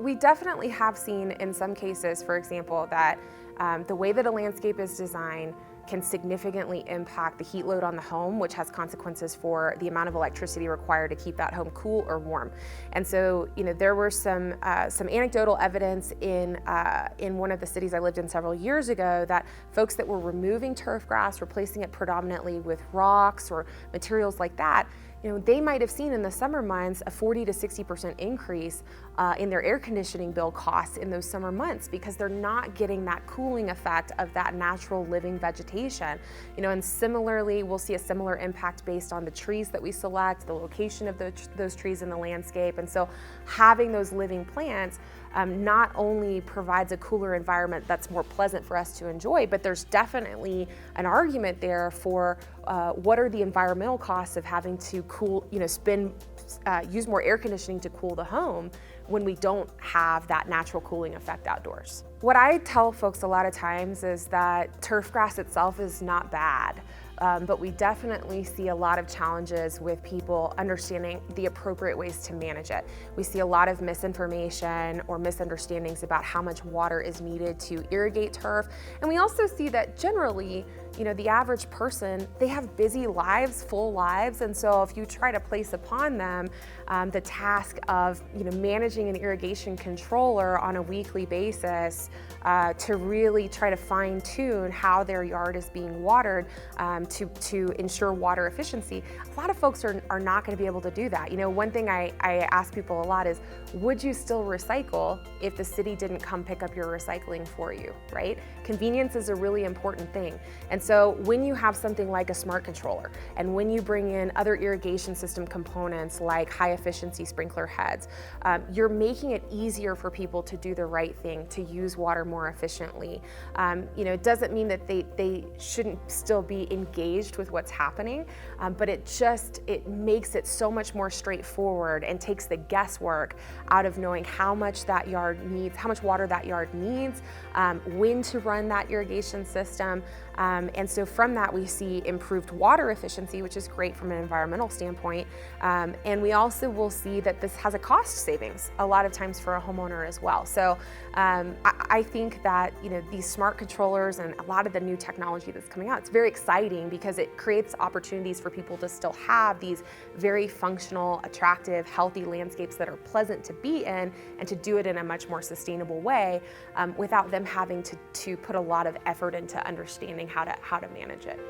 we definitely have seen in some cases, for example, that the way that a landscape is designed can significantly impact the heat load on the home, which has consequences for the amount of electricity required to keep that home cool or warm. And so, there were some anecdotal evidence in one of the cities I lived in several years ago that folks that were removing turf grass, replacing it predominantly with rocks or materials like that, they might have seen in the summer months a 40 to 60% increase in their air conditioning bill costs in those summer months because they're not getting that cooling effect of that natural living vegetation. And similarly, we'll see a similar impact based on the trees that we select, the location of those trees in the landscape. And so having those living plants not only provides a cooler environment that's more pleasant for us to enjoy, but there's definitely an argument there for what are the environmental costs of having to use more air conditioning to cool the home when we don't have that natural cooling effect outdoors. What I tell folks a lot of times is that turf grass itself is not bad. But we definitely see a lot of challenges with people understanding the appropriate ways to manage it. We see a lot of misinformation or misunderstandings about how much water is needed to irrigate turf. And we also see that generally, the average person, they have busy lives, full lives. And so if you try to place upon them the task of managing an irrigation controller on a weekly basis to really try to fine tune how their yard is being watered, to ensure water efficiency, a lot of folks are not going to be able to do that. One thing I ask people a lot is, would you still recycle if the city didn't come pick up your recycling for you, right? Convenience is a really important thing. And so when you have something like a smart controller, and when you bring in other irrigation system components like high efficiency sprinkler heads, you're making it easier for people to do the right thing, to use water more efficiently. It doesn't mean that they shouldn't still be engaged with what's happening, but it makes it so much more straightforward and takes the guesswork out of knowing how much that yard needs, how much water that yard needs, when to run that irrigation system. And so from that, we see improved water efficiency, which is great from an environmental standpoint. And we also will see that this has a cost savings a lot of times for a homeowner as well. So I think that these smart controllers and a lot of the new technology that's coming out, it's very exciting because it creates opportunities for people to still have these very functional, attractive, healthy landscapes that are pleasant to be in, and to do it in a much more sustainable way without them having to put a lot of effort into understanding how to manage it.